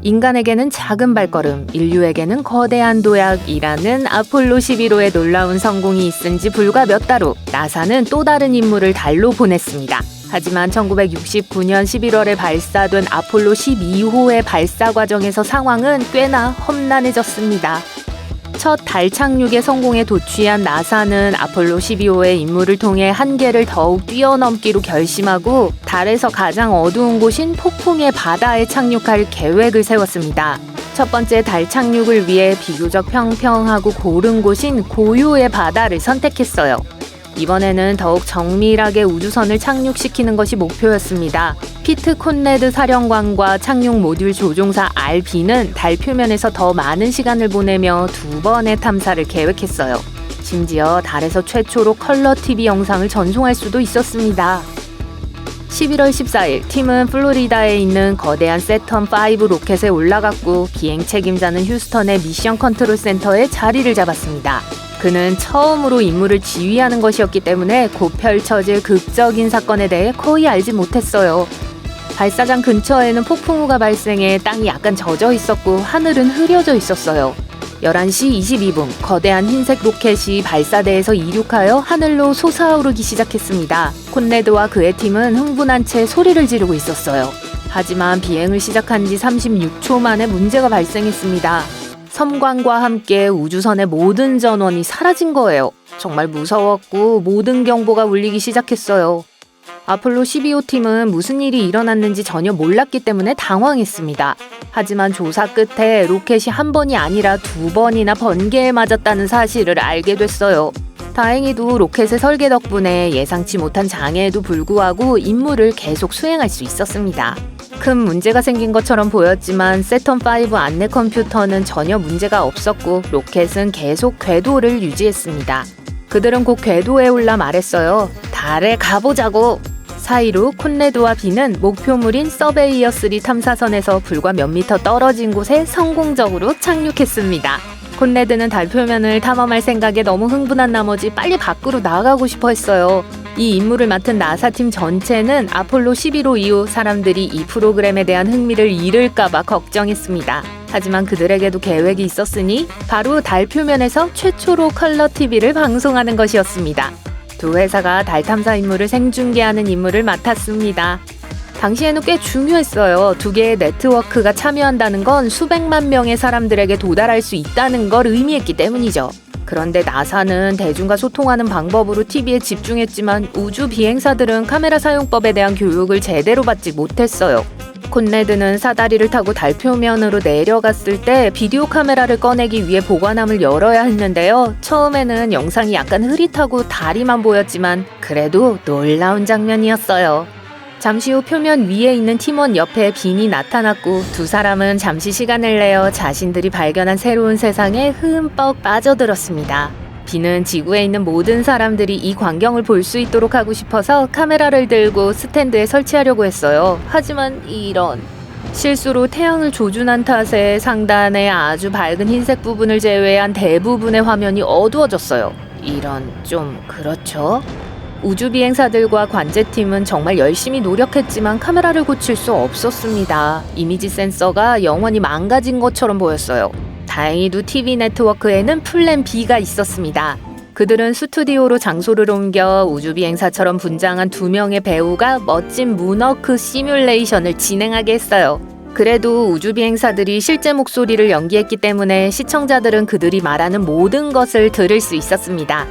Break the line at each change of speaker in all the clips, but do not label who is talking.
인간에게는 작은 발걸음, 인류에게는 거대한 도약이라는 아폴로 11호의 놀라운 성공이 있은 지 불과 몇 달 후 나사는 또 다른 임무를 달로 보냈습니다. 하지만 1969년 11월에 발사된 아폴로 12호의 발사 과정에서 상황은 꽤나 험난해졌습니다. 첫 달 착륙의 성공에 도취한 나사는 아폴로 12호의 임무를 통해 한계를 더욱 뛰어넘기로 결심하고 달에서 가장 어두운 곳인 폭풍의 바다에 착륙할 계획을 세웠습니다. 첫 번째 달 착륙을 위해 비교적 평평하고 고른 곳인 고유의 바다를 선택했어요. 이번에는 더욱 정밀하게 우주선을 착륙시키는 것이 목표였습니다. 피트 콘레드 사령관과 착륙 모듈 조종사 RB는 달 표면에서 더 많은 시간을 보내며 2번의 탐사를 계획했어요. 심지어 달에서 최초로 컬러 TV 영상을 전송할 수도 있었습니다. 11월 14일 팀은 플로리다에 있는 거대한 세턴5 로켓에 올라갔고 비행 책임자는 휴스턴의 미션 컨트롤 센터에 자리를 잡았습니다. 그는 처음으로 임무를 지휘하는 것이었기 때문에 곧 펼쳐질 극적인 사건에 대해 거의 알지 못했어요. 발사장 근처에는 폭풍우가 발생해 땅이 약간 젖어 있었고 하늘은 흐려져 있었어요. 11시 22분 거대한 흰색 로켓이 발사대에서 이륙하여 하늘로 솟아오르기 시작했습니다. 콘레드와 그의 팀은 흥분한 채 소리를 지르고 있었어요. 하지만 비행을 시작한 지 36초 만에 문제가 발생했습니다. 섬광과 함께 우주선의 모든 전원이 사라진 거예요. 정말 무서웠고 모든 경보가 울리기 시작했어요. 아폴로 12호 팀은 무슨 일이 일어났는지 전혀 몰랐기 때문에 당황했습니다. 하지만 조사 끝에 로켓이 한 번이 아니라 2번이나 번개에 맞았다는 사실을 알게 됐어요. 다행히도 로켓의 설계 덕분에 예상치 못한 장애에도 불구하고 임무를 계속 수행할 수 있었습니다. 큰 문제가 생긴 것처럼 보였지만 세턴5 안내 컴퓨터는 전혀 문제가 없었고 로켓은 계속 궤도를 유지했습니다. 그들은 곧 궤도에 올라 말했어요. 달에 가보자고! 사이로 콘레드와 비는 목표물인 서베이어 3 탐사선에서 불과 몇 미터 떨어진 곳에 성공적으로 착륙했습니다. 콘레드는 달 표면을 탐험할 생각에 너무 흥분한 나머지 빨리 밖으로 나가고 싶어 했어요. 이 임무를 맡은 나사팀 전체는 아폴로 11호 이후 사람들이 이 프로그램에 대한 흥미를 잃을까봐 걱정했습니다. 하지만 그들에게도 계획이 있었으니 바로 달 표면에서 최초로 컬러 TV를 방송하는 것이었습니다. 두 회사가 달 탐사 임무를 생중계하는 임무를 맡았습니다. 당시에는 꽤 중요했어요. 두 개의 네트워크가 참여한다는 건 수백만 명의 사람들에게 도달할 수 있다는 걸 의미했기 때문이죠. 그런데 나사는 대중과 소통하는 방법으로 TV에 집중했지만 우주 비행사들은 카메라 사용법에 대한 교육을 제대로 받지 못했어요. 콘레드는 사다리를 타고 달 표면으로 내려갔을 때 비디오 카메라를 꺼내기 위해 보관함을 열어야 했는데요. 처음에는 영상이 약간 흐릿하고 다리만 보였지만 그래도 놀라운 장면이었어요. 잠시 후 표면 위에 있는 팀원 옆에 빈이 나타났고 두 사람은 잠시 시간을 내어 자신들이 발견한 새로운 세상에 흠뻑 빠져들었습니다. 빈은 지구에 있는 모든 사람들이 이 광경을 볼 수 있도록 하고 싶어서 카메라를 들고 스탠드에 설치하려고 했어요. 하지만 이런... 실수로 태양을 조준한 탓에 상단의 아주 밝은 흰색 부분을 제외한 대부분의 화면이 어두워졌어요. 이런... 좀 그렇죠? 우주 비행사들과 관제팀은 정말 열심히 노력했지만 카메라를 고칠 수 없었습니다. 이미지 센서가 영원히 망가진 것처럼 보였어요. 다행히도 TV 네트워크에는 플랜 B가 있었습니다. 그들은 스튜디오로 장소를 옮겨 우주 비행사처럼 분장한 2명의 배우가 멋진 문워크 시뮬레이션을 진행하게 했어요. 그래도 우주 비행사들이 실제 목소리를 연기했기 때문에 시청자들은 그들이 말하는 모든 것을 들을 수 있었습니다.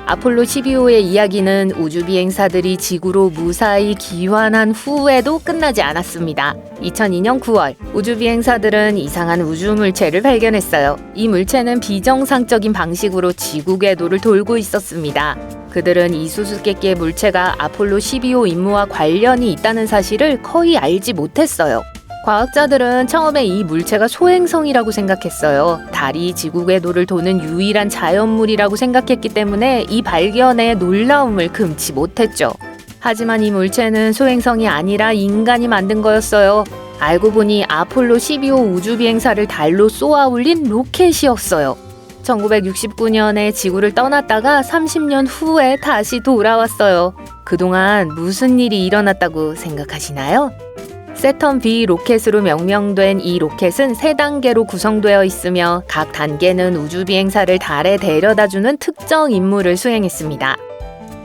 아폴로 12호의 이야기는 우주 비행사들이 지구로 무사히 귀환한 후에도 끝나지 않았습니다. 2002년 9월, 우주 비행사들은 이상한 우주 물체를 발견했어요. 이 물체는 비정상적인 방식으로 지구 궤도를 돌고 있었습니다. 그들은 이 수수께끼의 물체가 아폴로 12호 임무와 관련이 있다는 사실을 거의 알지 못했어요. 과학자들은 처음에 이 물체가 소행성이라고 생각했어요. 달이 지구 궤도를 도는 유일한 자연물이라고 생각했기 때문에 이 발견에 놀라움을 금치 못했죠. 하지만 이 물체는 소행성이 아니라 인간이 만든 거였어요. 알고 보니 아폴로 12호 우주비행사를 달로 쏘아 올린 로켓이었어요. 1969년에 지구를 떠났다가 30년 후에 다시 돌아왔어요. 그동안 무슨 일이 일어났다고 생각하시나요? 세턴 B 로켓으로 명명된 이 로켓은 3단계로 구성되어 있으며 각 단계는 우주 비행사를 달에 데려다주는 특정 임무를 수행했습니다.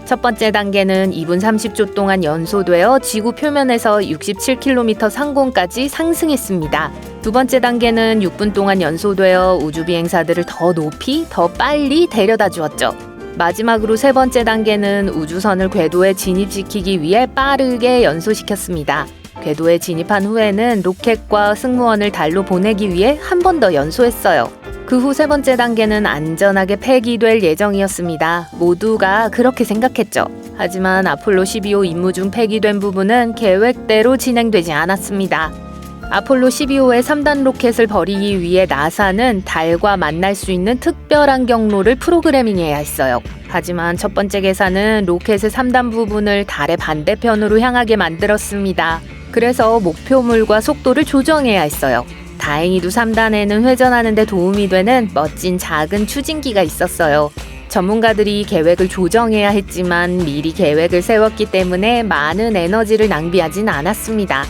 첫 번째 단계는 2분 30초 동안 연소되어 지구 표면에서 67km 상공까지 상승했습니다. 두 번째 단계는 6분 동안 연소되어 우주 비행사들을 더 높이, 더 빨리 데려다 주었죠. 마지막으로 세 번째 단계는 우주선을 궤도에 진입시키기 위해 빠르게 연소시켰습니다. 궤도에 진입한 후에는 로켓과 승무원을 달로 보내기 위해 한 번 더 연소했어요. 그 후 세 번째 단계는 안전하게 폐기될 예정이었습니다. 모두가 그렇게 생각했죠. 하지만 아폴로 12호 임무 중 폐기된 부분은 계획대로 진행되지 않았습니다. 아폴로 12호의 3단 로켓을 버리기 위해 나사는 달과 만날 수 있는 특별한 경로를 프로그래밍해야 했어요. 하지만 첫 번째 계산은 로켓의 3단 부분을 달의 반대편으로 향하게 만들었습니다. 그래서 목표물과 속도를 조정해야 했어요. 다행히도 3단에는 회전하는 데 도움이 되는 멋진 작은 추진기가 있었어요. 전문가들이 계획을 조정해야 했지만 미리 계획을 세웠기 때문에 많은 에너지를 낭비하진 않았습니다.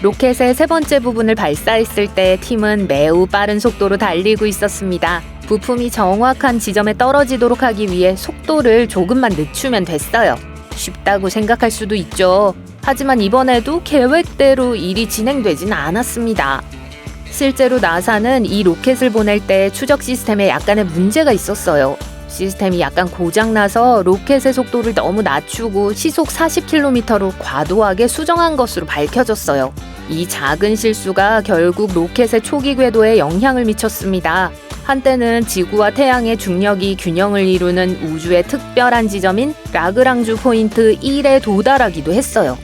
로켓의 세 번째 부분을 발사했을 때 팀은 매우 빠른 속도로 달리고 있었습니다. 부품이 정확한 지점에 떨어지도록 하기 위해 속도를 조금만 늦추면 됐어요. 쉽다고 생각할 수도 있죠. 하지만 이번에도 계획대로 일이 진행되진 않았습니다. 실제로 나사는 이 로켓을 보낼 때 추적 시스템에 약간의 문제가 있었어요. 시스템이 약간 고장나서 로켓의 속도를 너무 낮추고 시속 40km로 과도하게 수정한 것으로 밝혀졌어요. 이 작은 실수가 결국 로켓의 초기 궤도에 영향을 미쳤습니다. 한때는 지구와 태양의 중력이 균형을 이루는 우주의 특별한 지점인 라그랑주 포인트 1에 도달하기도 했어요.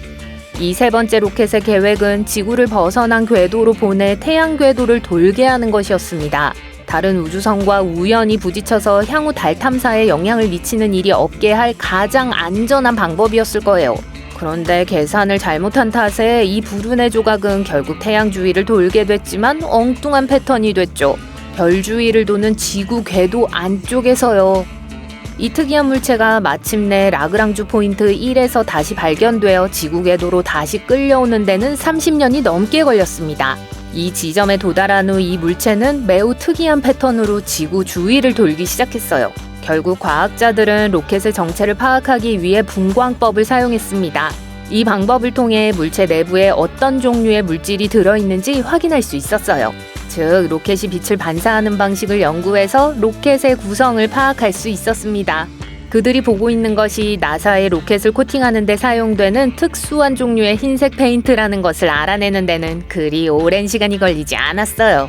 이 세 번째 로켓의 계획은 지구를 벗어난 궤도로 보내 태양 궤도를 돌게 하는 것이었습니다. 다른 우주선과 우연히 부딪혀서 향후 달 탐사에 영향을 미치는 일이 없게 할 가장 안전한 방법이었을 거예요. 그런데 계산을 잘못한 탓에 이 불운의 조각은 결국 태양 주위를 돌게 됐지만 엉뚱한 패턴이 됐죠. 별 주위를 도는 지구 궤도 안쪽에서요. 이 특이한 물체가 마침내 라그랑주 포인트 1에서 다시 발견되어 지구 궤도로 다시 끌려오는 데는 30년이 넘게 걸렸습니다. 이 지점에 도달한 후 이 물체는 매우 특이한 패턴으로 지구 주위를 돌기 시작했어요. 결국 과학자들은 로켓의 정체를 파악하기 위해 분광법을 사용했습니다. 이 방법을 통해 물체 내부에 어떤 종류의 물질이 들어있는지 확인할 수 있었어요. 즉, 로켓이 빛을 반사하는 방식을 연구해서 로켓의 구성을 파악할 수 있었습니다. 그들이 보고 있는 것이 나사의 로켓을 코팅하는 데 사용되는 특수한 종류의 흰색 페인트라는 것을 알아내는 데는 그리 오랜 시간이 걸리지 않았어요.